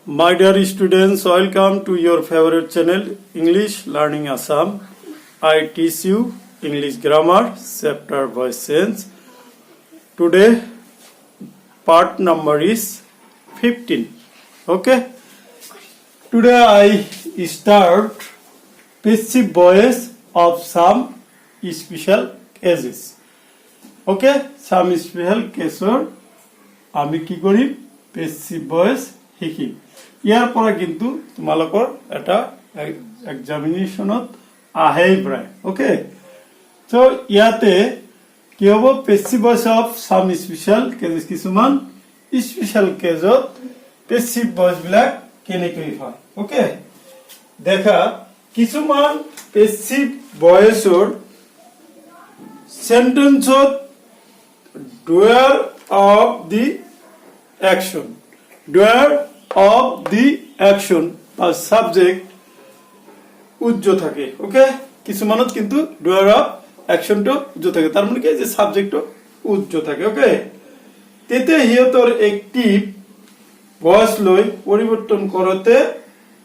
My dear students, welcome to your favorite channel English Learning Assam. I teach you English grammar, chapter by sense. Today, part number is 15. Okay? Today I start passive voice of some special cases. Okay? Some special cases আমি কি কৰিম passive voice শিকিম ইয়াৰ পৰা কিন্তু তোমালোকৰ এটা এক্সামিনেশনত আহেই প্ৰায় okay so ইয়াতে কি হ'ব passive voice of some special case কিছুমান স্পেশাল কেসত পেসিভ ভয়েস বিলাক কেনেকৈ হয় ওকে দেখা কিছুমান পেসিভ ভয়েসৰ সেন্টেন্সত doer of the action doer of the action বা subject উজ্জ থাকে ওকে কিছুমানত কিন্তু doer of action টো উজ্জ থাকে তার মানে কি যে সাবজেক্ট টো উজ্জ থাকে ওকে তেতে হিয়তৰ একটিভ ভয়েস লৈ পরিবর্তন করতে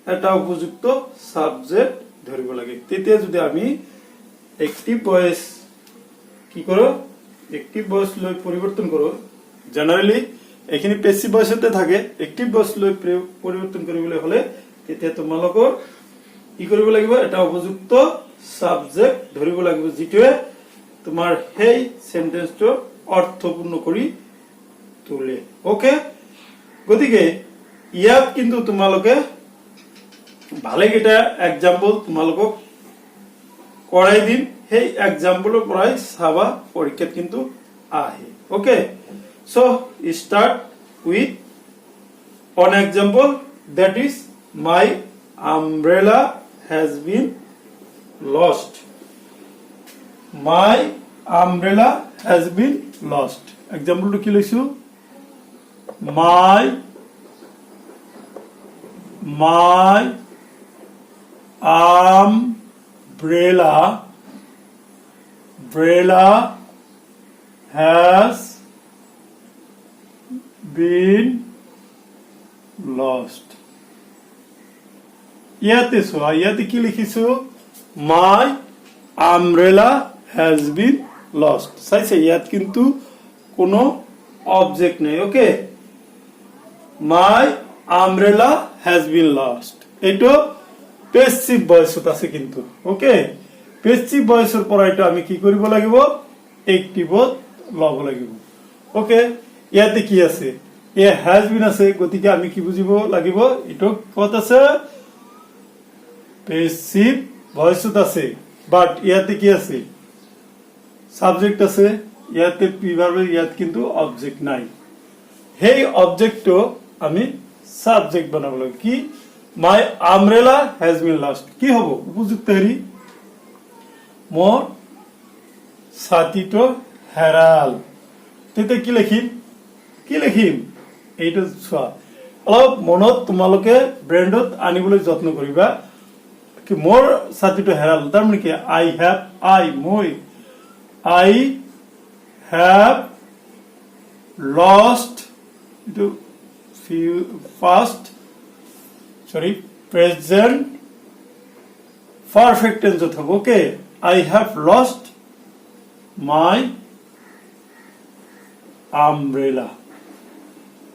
এটা উপযুক্ত সাবজেক্ট ধৰিব লাগে তেতে যদি আমি একটিভ ভয়েস কি করো একটিভ ভয়েস লৈ পরিবর্তন করো জেনারেলি এখানে পেসিভ ভয়েসতে থাকে একটিভ ভয়েস লৈ পরিবর্তন কৰিবলৈ হলে তেতিয়া তোমালোকৰ কি কৰিব লাগিব এটা উপযুক্ত সাবজেক্ট ধৰিব লাগিব যিটোৱে তোমাৰ সেই সেন্টেন্সটো অৰ্থপূৰ্ণ কৰি তোলে ওকে গতিকে ইয়াত কিন্তু তোমালোকে ভালেকেইটা এক্সাম্পল তোমালোকক কৰাই দিম সেই এক্সাম্পলৰ পৰাই চাবা পৰীক্ষাত কিন্তু আহে ওকে so start with one example that is my umbrella has been lost my umbrella has been lost example to ki লৈছো my umbrella has been lost ইয়াতে কি লিখিছো my umbrella has been lost চাইছে ইয়াত কিন্তু কোনো অবজেক্ট নাই ওকে my umbrella has been lost এটো পেসিভ ভয়েসত আছে কিন্তু ওকে পেসিভ ভয়েসৰ পৰা এটা আমি কি কৰিব লাগিব একটিভত লব লাগিব ওকে ইয়াতে কি আছে এ হ্যাজ বিন আছে গতিকে আমি কি বুজিব লাগিব এটো কত আছে পেসিভ ভয়েসত আছে বাট ইয়াতে কি আছে সাবজেক্ট আছে ইয়াতে প্রিভার্বে ইয়াত কিন্তু অবজেক্ট নাই হেই অবজেক্টটো আমি সাবজেক্ট বানাব লাগিব কি মাই আমব্রেলা হ্যাজ বিন লস্ট কি হ'ব উপযুক্ত হেৰি মোৰ ছাতিটো হেৰাল তেতে কি লিখিম এইটো চোৱা অলপ মনত তোমালোকে ব্ৰেণ্ডত আনিবলৈ যত্ন কৰিবা কি মোৰ ছাতিটো হেৰাল তাৰ মানে কি আই হ্যাভ লস্ট ইটো প্রেজেন্ট পারফেক্ট টেন্সত হ'ব ওকে I have lost my umbrella.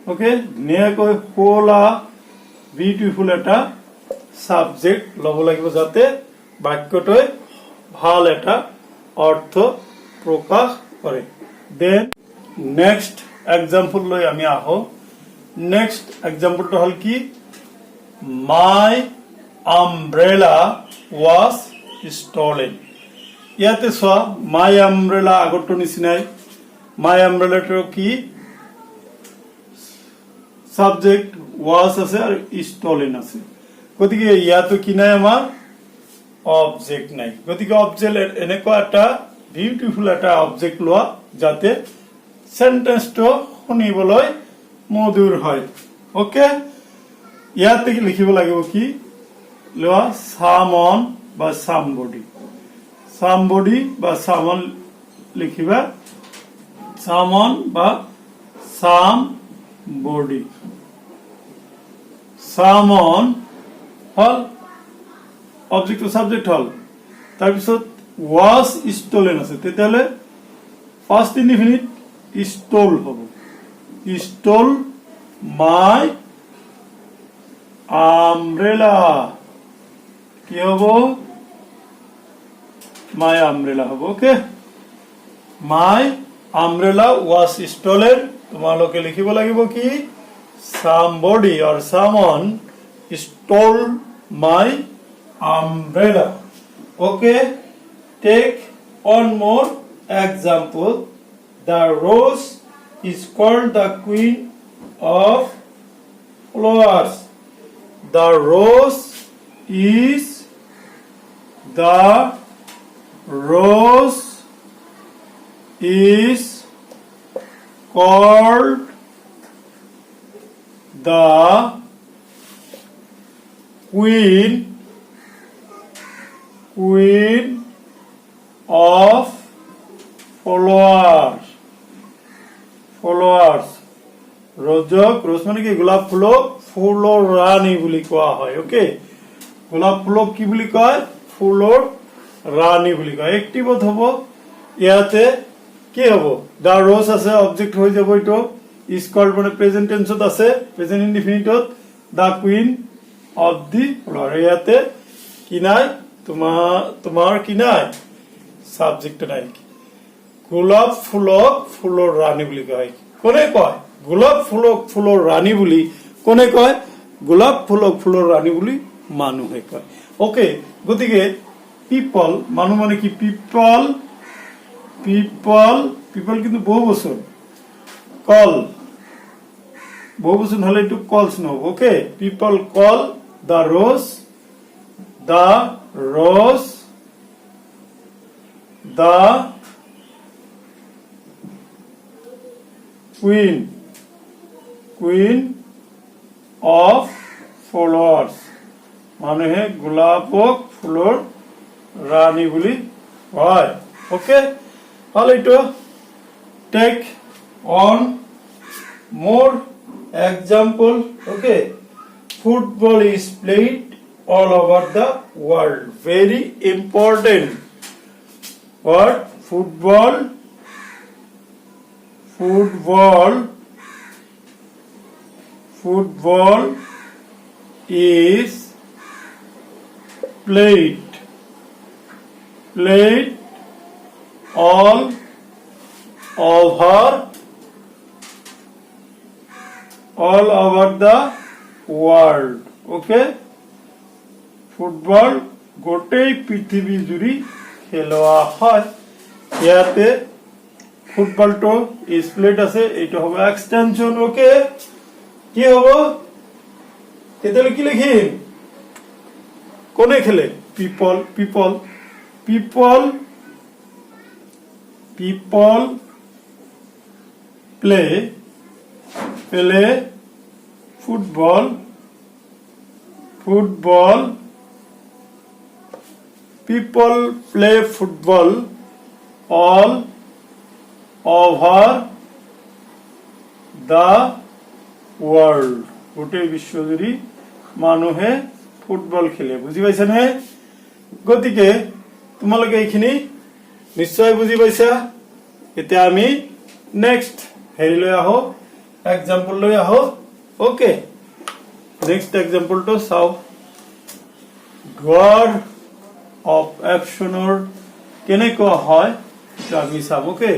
Okay, ধুনীয়াকৈ হোলা বিউটিফুল এটা সাবজেক্ট লব লাগিব যাতে বাক্যটোই ভাল এটা অর্থ প্রকাশ কৰে দেন নেক্সট এক্সাম্পল লৈ আমি আহো নেক্সট এক্সাম্পলটো হল কি my umbrella was stolen ইয়াতে চোৱা মাই আমব্রেলা আগৰটো নিচিনাই মাই আমব্রেলাটো কি সাবজেক্ট ওয়াজ আছে আর স্টলেন আছে গতিকে ইয়াতো কি নাই আমাৰ অবজেক্ট নাই গতিকে অবজেক্ট এনেকুৱা এটা বিউটিফুল এটা অবজেক্ট লোৱা যাতে সেন্টেন্সটো শুনিবলৈ মধুৰ হয় ওকে ইয়াতে কি লিখিব লাগিব কি লোৱা সামন বা সামবডি somebody বা someone লিখিবা someone বা somebody someone হল অবজেক্ট টু সাবজেক্ট হল তাৰপিছত was stolen আছে তেতিয়াহলে past indefinite stole হ'ব stole my umbrella কি হ'ব my umbrella হ'ব ওকে my umbrella was stolen তোমালোকে লিখিব লাগিব কি somebody or someone stole my umbrella okay take one more example the rose is called the queen of flowers the rose is the rose is called the queen of flowers rose মানে কি গোলাপ ফুলক ফুলৰ ৰাণী বুলি কোৱা হয় ওকে গোলাপ ফুলক কি বুলি কয় ফুলৰ ৰাণী বুলি কয় এক্টিভত হ'ব ইয়াতে কি হ'ব দা রোজ আছে অবজেক্ট হৈ যাব এটো ইজ কল্ড মানে প্রেজেন্ট টেন্সত আছে প্রেজেন্ট ইনডিফিনিটত the queen of the flower ইয়াতে কি নাই তোমার কি নাই সাবজেক্ট নাই গোলাপ ফুলক ফুলৰ ৰাণী বুলি কয় কোনে কয় গোলাপ ফুলক ফুলৰ ৰাণী বুলি কোনে কয় গোলাপ ফুলক ফুলৰ ৰাণী বুলি মানুহে কয় ওকে গতিকে পিপল মানুহ মানে কি পিপল কিন্তু বহুবচন কল বহুবচন হলে একটু কলস নহব ওকে people call the rose the queen of flowers মানুহে গোলাপক ফুলৰ ৰাণী বুলি কয় ওকে all ito take on more example okay football is played all over the world very important what football is played all over the world okay football গোটেই পৃথিৱী জুৰি খেলোৱা হয় ইয়াতে ফুটবলটো ইজ প্লেড আছে এইটো হ'ব এক্সটেনশন ওকে কি হ'ব তেতিয়ালে কি লিখিম কোনে খেলে people play football people play football all over the world গোটেই বিশ্বজুৰি মানুহে ফুটবল খেলে বুজি পাইছা নে গতিকে তোমালোকে এইখিনি নিশ্চয় বুজি পাইছা এতিয়া আমি নেক্সট হেৰি লৈ আহো এক্সাম্পল লৈ আহো ওকে নেক্সট এক্সাম্পলটো চাও ডুয়ার অফ অ্যাকশনৰ কেনেকুৱা হয় এটা আমি চাব ওকে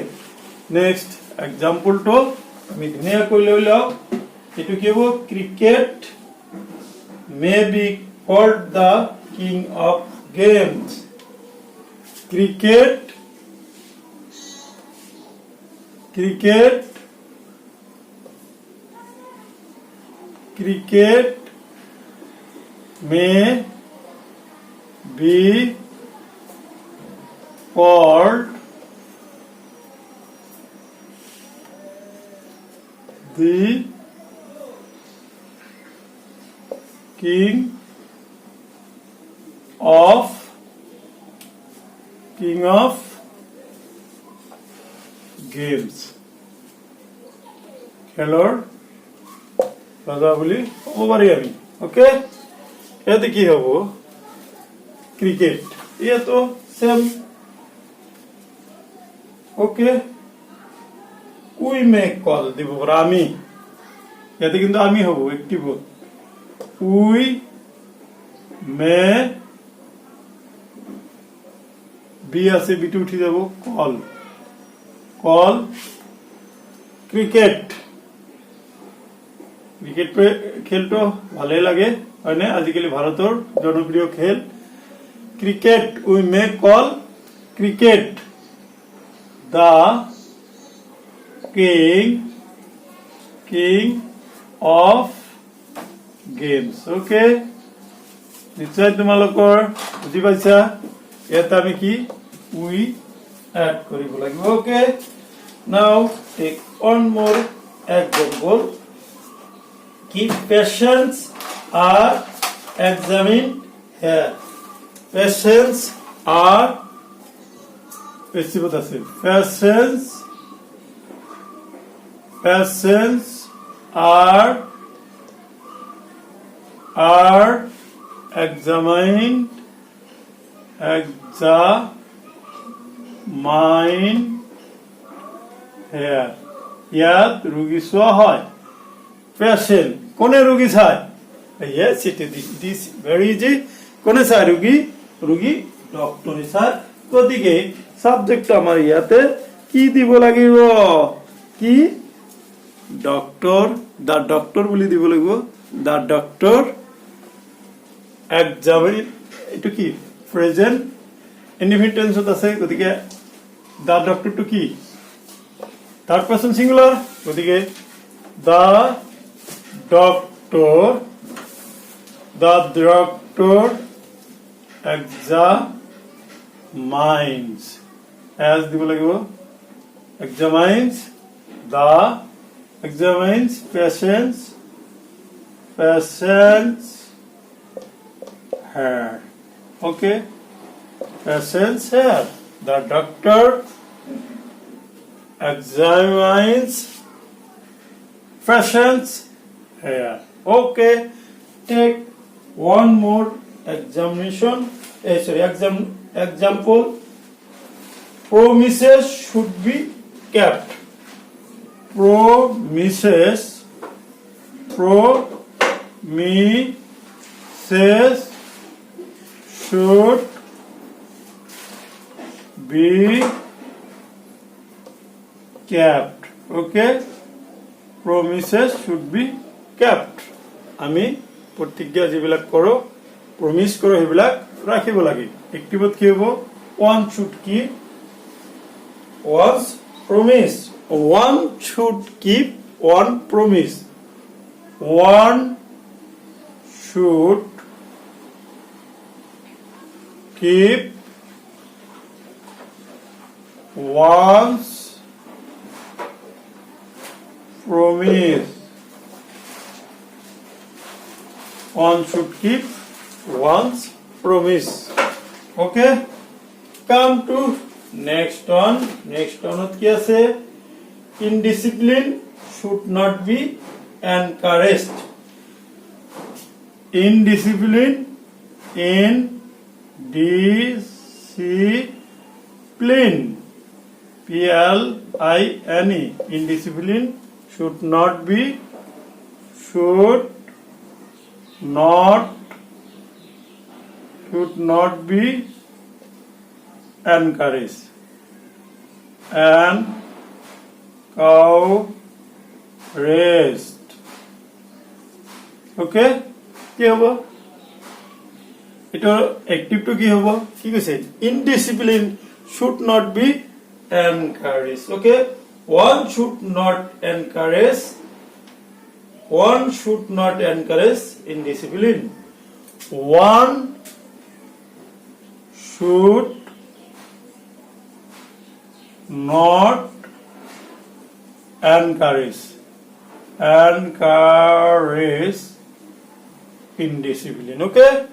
নেক্সট এক্সাম্পলটো আমি ধুনীয়াকৈ লৈ লও এটো কি হ'ব cricket may be called the king of games cricket may be called the king of games খেলৰ ৰজা বুলি ক'ব পাৰি আমি ওকে এতে কি হবো ক্রিকেট ये तो same okay we make call দিব আমি এতে কিন্তু আমি হব একটি বোধ উই মে বি আছে বিটু উঠে যাব কল কল ক্রিকেট ক্রিকেট খেলটো ভালে লাগে হয় না আজিকালি ভারতৰ জনপ্ৰিয় খেল cricket we may call cricket the king of games okay নিশ্চয় তোমালোকৰ বুজি পাইছা এটা আমি কি উই এড কৰিব লাগিব okay now take one more example key patients are examined here patients are patients are examined here ইয়াত ৰোগী চোৱা হয় পেশেন্ট কোনে ৰোগী চায় yes it is very easy কোনে চায় ৰোগী ডক্টৰে চায় গতিকে সাবজেক্ট আমাৰ ইয়াতে কি দিব লাগিব কি ডক্টৰ দা ডক্টৰ বুলি দিব লাগিব দা ডক্টৰ এক্সামিন এটো কি প্ৰেজেন্ট ইনডিফিনিট টেন্সত আছে গতিকে দা ডক্টৰ টু কি থাৰ্ড পাৰসন সিঙ্গুলার গতিকে দা ডক্টৰ examines as দিব লাগিব examines patients here okay patients here the doctor examines patients here okay take one more examination example promises should be kept promises should be kept okay promises should be kept আমি প্ৰতিজ্ঞা যিবিলাক কৰো প্ৰমিস কৰো সেইবিলাক ৰাখিব লাগে একটিভত কি হ'ব one should keep one's promise one should keep one promise one should keep one's promise one should keep one's promise okay come to next one কি আছে indiscipline should not be encouraged indiscipline PLINE indiscipline should not be encouraged encouraged okay কি হ'ব এটা active two কি হ'ব কি কৈছে indiscipline should not be encouraged okay one should not encourage indiscipline one should not encourage indiscipline okay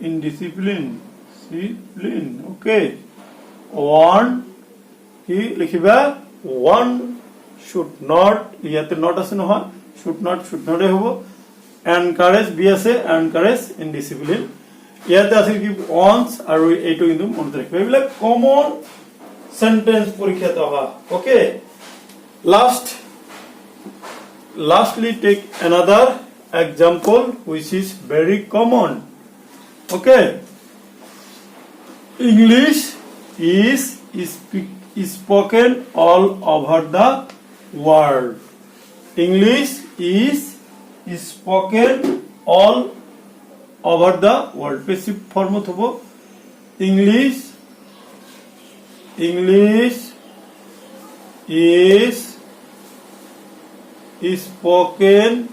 indiscipline okay one কি লিখিবা one should not ইয়াতে not আছে নহয় should not এ হ'ব encourage বি আছে encourage indiscipline ইয়াতে আছে কি once আৰু এইটো কিন্তু মনত ৰাখিবা এইবিলাক কমন সেন্টেন্স পৰীক্ষাত অহা ওকে lastly take another example which is very common okay English is spoken all over the world English is spoken all over the world passive form hobo English is spoken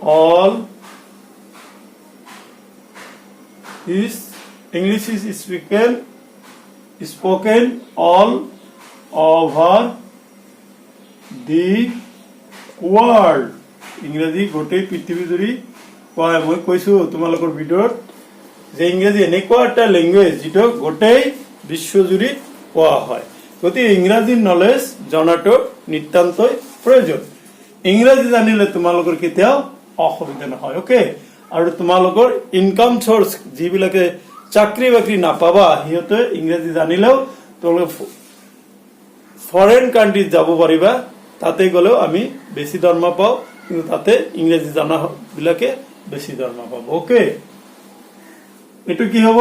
all English is spoken all over the world ইংৰাজী গোটেই পৃথিৱী জুৰি কয় মই কৈছো তোমালোকৰ ভিডিঅ'ত যে ইংৰাজী এনেকুৱা এটা ল্যাঙ্গুৱেজ যেটো গোটেই বিশ্বজুৰি কোৱা হয় গতি ইংৰাজী নলেজ জনাটো নিতান্তই প্ৰয়োজন ইংৰাজী জানিলে তোমালোকৰ কেতিয়াও অসুবিধা নহয় ওকে আৰু তোমালোকৰ ইনকাম সোর্স যিবিলাকে চাকৰি বাকৰি নাপাবা হিয়তে ইংৰাজী জানিলেও তোমালোক ফরেন কান্ট্রি যাব পাৰিবা তাতে গলেও আমি বেছি দৰমহা পাও কিন্তু তাতে ইংৰাজী জানা বিলাকে বেছি দৰমহা পাব ওকে এটো কি হ'ব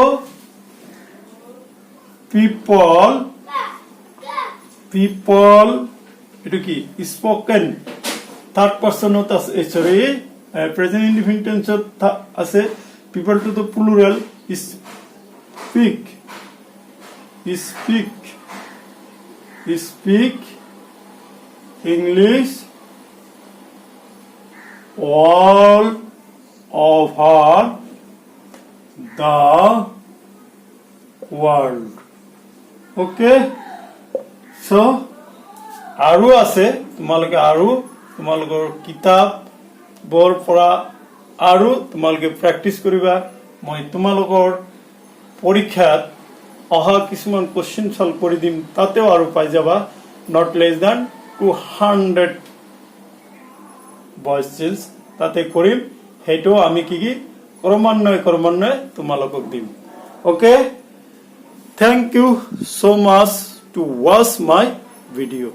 people এটো কি স্পোকেন থার্ড পারসন আছে সরি প্রেজেন্ট ইনডিফিনিট টেন্স আছে people to the plural speak English all over the world okay so আৰু আছে তোমালোকে আৰু তোমালোকৰ কিতাপ বৰ পৰা আৰু তোমালোকে প্ৰেক্টিস কৰিবা মই তোমালোকৰ পৰীক্ষাত অহা কিছুমান কোশ্চেন সলভ কৰি দিম তাতেও আৰু পাই যাবা not less than 200 voices তাতে কৰিম হেটো আমি কি ক্রমান্বয়ে তোমালোকক দিম ওকে thank you so much to watch my video